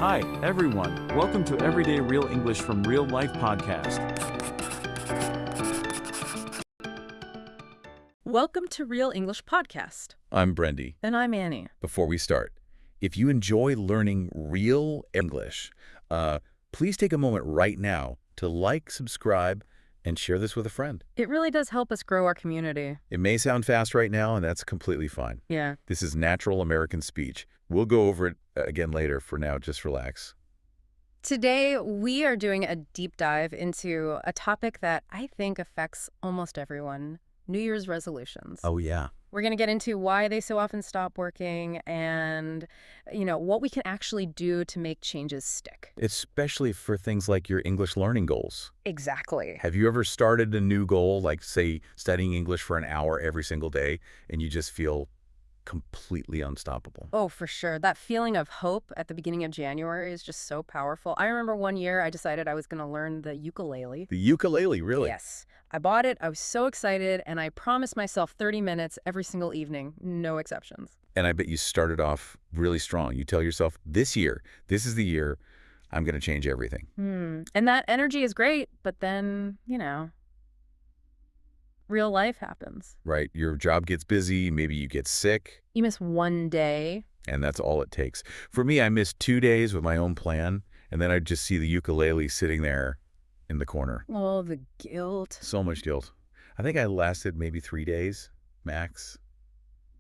Hi, everyone. Welcome to Everyday Real English from Real Life podcast. Welcome to Real English Podcast. I'm Brendy. And I'm Annie. Before we start, if you enjoy learning real English, please take a moment right now to like, subscribe, and share this with a friend. It really does help us grow our community. It may sound fast right now, and that's completely fine. Yeah. This is natural American speech. We'll go over it again later. For now, just relax. Today, we are doing a deep dive into a topic that I think affects almost everyone, New Year's resolutions. Oh, yeah. We're going to get into why they so often stop working and, what we can actually do to make changes stick. Especially for things like your English learning goals. Exactly. Have you ever started a new goal, like, say, studying English for an hour every single day, and you just feel completely unstoppable? Oh, for sure. That feeling of hope at the beginning of January is just so powerful. I remember one year I decided I was going to learn the ukulele. The ukulele, really? Yes. I bought it. I was so excited, and I promised myself 30 minutes every single evening, no exceptions. And I bet you started off really strong. You tell yourself, this year, this is the year I'm going to change everything. And that energy is great, but then, real life happens. Right? Your job gets busy. Maybe you get sick. You miss one day. And that's all it takes. For me, I missed 2 days with my own plan, and then I just see the ukulele sitting there in the corner. Oh, the guilt. So much guilt. I think I lasted maybe 3 days, max.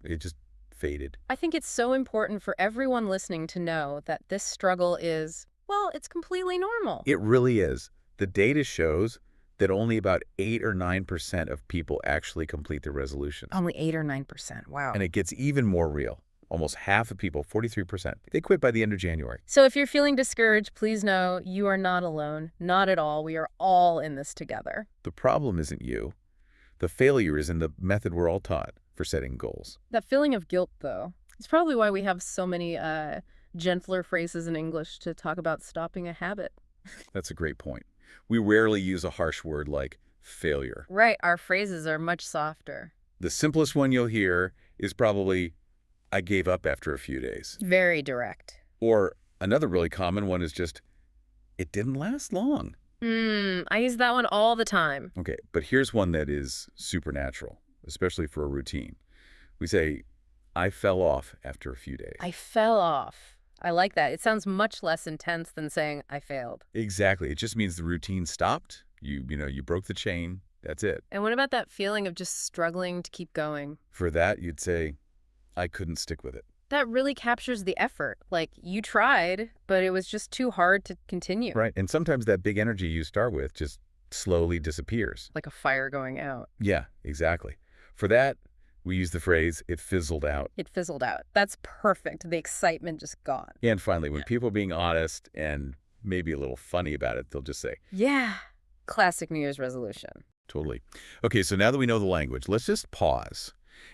It just faded. I think it's so important for everyone listening to know that this struggle is, it's completely normal. It really is. The data shows that only about 8 or 9% of people actually complete their resolutions. Only 8 or 9%. Wow. And it gets even more real. Almost half of people, 43%, they quit by the end of January. So if you're feeling discouraged, please know you are not alone. Not at all. We are all in this together. The problem isn't you. The failure is in the method we're all taught for setting goals. That feeling of guilt, though, is probably why we have so many gentler phrases in English to talk about stopping a habit. That's a great point. We rarely use a harsh word like failure. Right. Our phrases are much softer. The simplest one you'll hear is probably, I gave up after a few days. Very direct. Or another really common one is just, it didn't last long. I use that one all the time. Okay, but here's one that is supernatural, especially for a routine. We say, I fell off after a few days. I fell off. I like that. It sounds much less intense than saying I failed. Exactly. It just means the routine stopped. You broke the chain. That's it. And what about that feeling of just struggling to keep going? For that, you'd say, I couldn't stick with it. That really captures the effort. Like, you tried, but it was just too hard to continue. Right. And sometimes that big energy you start with just slowly disappears. Like a fire going out. Yeah, exactly. For that, we use the phrase, it fizzled out. It fizzled out. That's perfect. The excitement just gone. And finally, when people are being honest and maybe a little funny about it, they'll just say, yeah. Classic New Year's resolution. Totally. Okay, so now that we know the language, let's just pause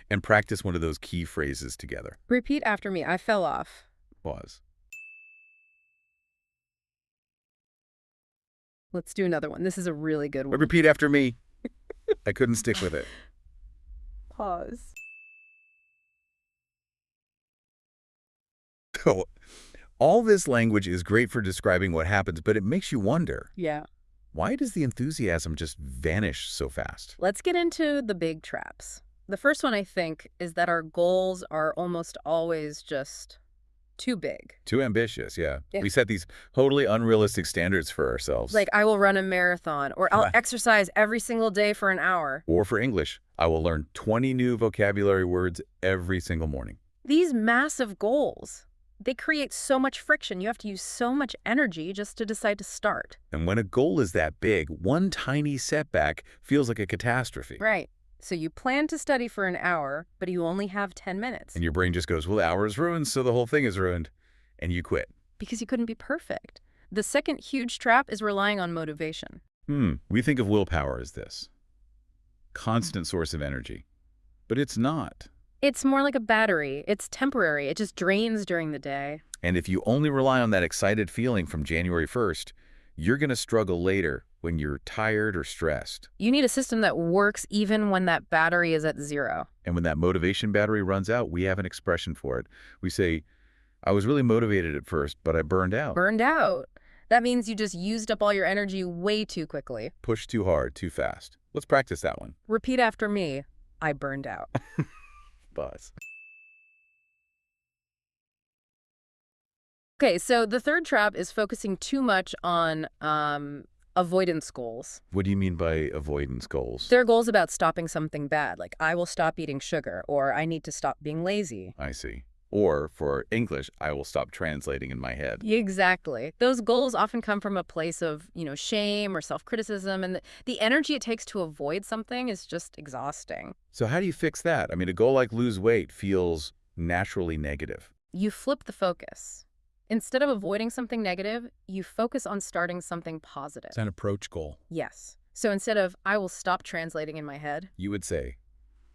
and practice one of those key phrases together. Repeat after me. I fell off. Pause. Let's do another one. This is a really good one. Repeat after me. I couldn't stick with it. Pause. So, all this language is great for describing what happens, but it makes you wonder. Yeah. Why does the enthusiasm just vanish so fast? Let's get into the big traps. The first one, I think, is that our goals are almost always just too big. Too ambitious, yeah. Yeah. We set these totally unrealistic standards for ourselves. Like, I will run a marathon, or I'll exercise every single day for an hour. Or for English, I will learn 20 new vocabulary words every single morning. These massive goals, they create so much friction. You have to use so much energy just to decide to start. And when a goal is that big, one tiny setback feels like a catastrophe. Right. So you plan to study for an hour, but you only have 10 minutes. And your brain just goes, well, the hour is ruined, so the whole thing is ruined. And you quit. Because you couldn't be perfect. The second huge trap is relying on motivation. We think of willpower as this constant source of energy. But it's not. It's more like a battery. It's temporary. It just drains during the day. And if you only rely on that excited feeling from January 1st, you're going to struggle later when you're tired or stressed. You need a system that works even when that battery is at zero. And when that motivation battery runs out, we have an expression for it. We say, I was really motivated at first, but I burned out. Burned out. That means you just used up all your energy way too quickly. Pushed too hard, too fast. Let's practice that one. Repeat after me. I burned out. Buzz. Okay, so the third trap is focusing too much on avoidance goals. What do you mean by avoidance goals? There are goals about stopping something bad, like I will stop eating sugar, or I need to stop being lazy. I see. Or, for English, I will stop translating in my head. Exactly. Those goals often come from a place of, shame or self-criticism, and the energy it takes to avoid something is just exhausting. So how do you fix that? I mean, a goal like lose weight feels naturally negative. You flip the focus. Instead of avoiding something negative, you focus on starting something positive. It's an approach goal. Yes. So instead of, I will stop translating in my head, You would say,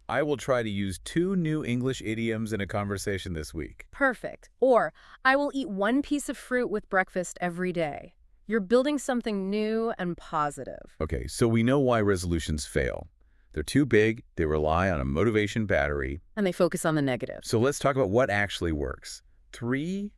I will try to use 2 new English idioms in a conversation this week. perfect. Or, I will eat 1 piece of fruit with breakfast every day. You're building something new and positive. Okay, so we know why resolutions fail. They're too big, they rely on a motivation battery. And they focus on the negative. So let's talk about what actually works. 3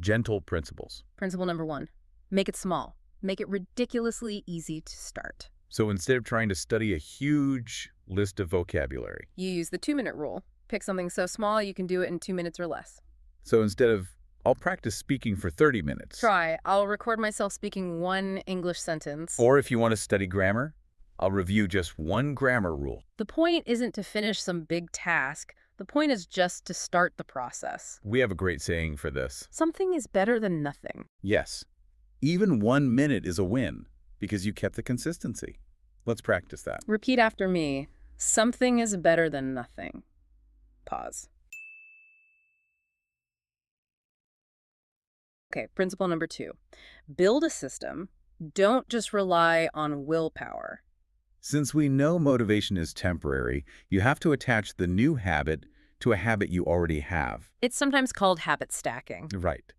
gentle principles. Principle number 1, make it small. Make it ridiculously easy to start. So instead of trying to study a huge list of vocabulary. You use the 2-minute rule. Pick something so small you can do it in 2 minutes or less. So instead of, I'll practice speaking for 30 minutes. Try, I'll record myself speaking 1 English sentence. Or if you want to study grammar, I'll review just 1 grammar rule. The point isn't to finish some big task. The point is just to start the process. We have a great saying for this. Something is better than nothing. Yes, even 1 minute is a win because you kept the consistency. Let's practice that. Repeat after me. Something is better than nothing. Pause. Okay, principle number 2. Build a system. Don't just rely on willpower. Since we know motivation is temporary, you have to attach the new habit to a habit you already have. It's sometimes called habit stacking. Right.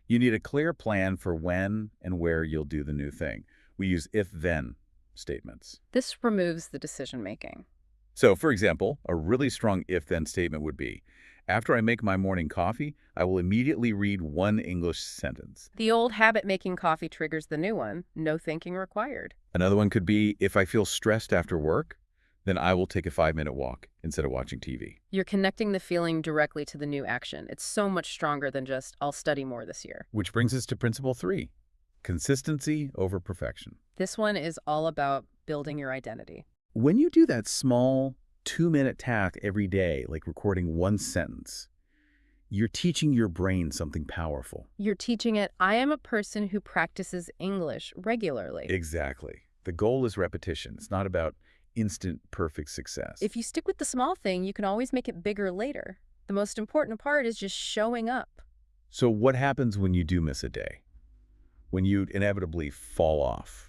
You need a clear plan for when and where you'll do the new thing. We use if-then statements. This removes the decision-making. So, for example, a really strong if-then statement would be, after I make my morning coffee, I will immediately read 1 English sentence. The old habit making coffee triggers the new one. No thinking required. Another one could be, if I feel stressed after work, then I will take a 5-minute walk instead of watching TV. You're connecting the feeling directly to the new action. It's so much stronger than just, I'll study more this year. Which brings us to principle 3, consistency over perfection. This one is all about building your identity. When you do that small 2-minute task every day, like recording 1 sentence, you're teaching your brain something powerful. You're teaching it, I am a person who practices English regularly. Exactly. The goal is repetition. It's not about instant perfect success. If you stick with the small thing, you can always make it bigger later. The most important part is just showing up. So what happens when you do miss a day? When you inevitably fall off?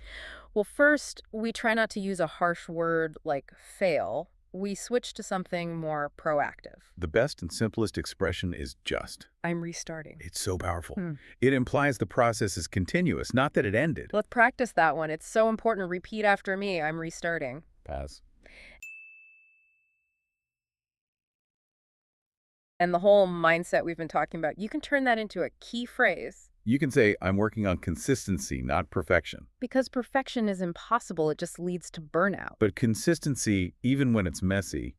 Well, first, we try not to use a harsh word like fail. We switch to something more proactive. The best and simplest expression is just. I'm restarting. It's so powerful. It implies the process is continuous, not that it ended. Let's practice that one. It's so important. Repeat after me. I'm restarting. Pass. And the whole mindset we've been talking about, you can turn that into a key phrase. You can say, I'm working on consistency, not perfection. Because perfection is impossible. It just leads to burnout. But consistency, even when it's messy,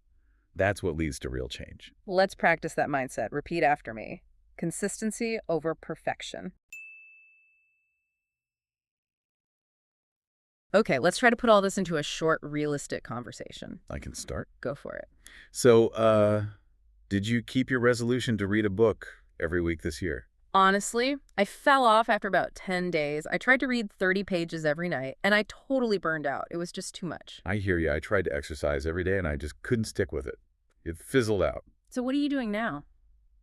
that's what leads to real change. Let's practice that mindset. Repeat after me. Consistency over perfection. Okay, let's try to put all this into a short, realistic conversation. I can start. Go for it. So, did you keep your resolution to read a book every week this year? Honestly, I fell off after about 10 days. I tried to read 30 pages every night, and I totally burned out. It was just too much. I hear you. I tried to exercise every day, and I just couldn't stick with it. It fizzled out. So what are you doing now?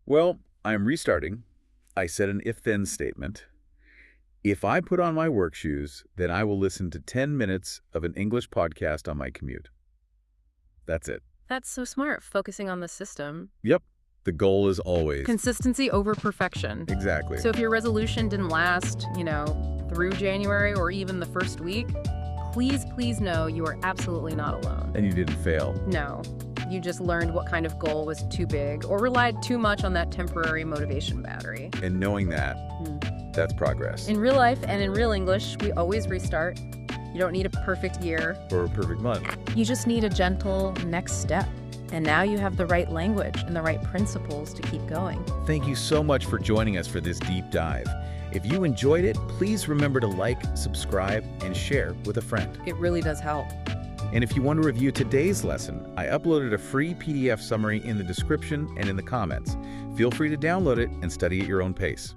Well, I'm restarting. I said an if-then statement. If I put on my work shoes, then I will listen to 10 minutes of an English podcast on my commute. That's it. That's so smart, focusing on the system. Yep. The goal is always Consistency over perfection. Exactly. So if your resolution didn't last, through January or even the first week, please know you are absolutely not alone. And you didn't fail. No. You just learned what kind of goal was too big or relied too much on that temporary motivation battery. And knowing that, that's progress. In real life and in real English, we always restart. You don't need a perfect year. Or a perfect month. You just need a gentle next step. And now you have the right language and the right principles to keep going. Thank you so much for joining us for this deep dive. If you enjoyed it, please remember to like, subscribe, and share with a friend. It really does help. And if you want to review today's lesson, I uploaded a free PDF summary in the description and in the comments. Feel free to download it and study at your own pace.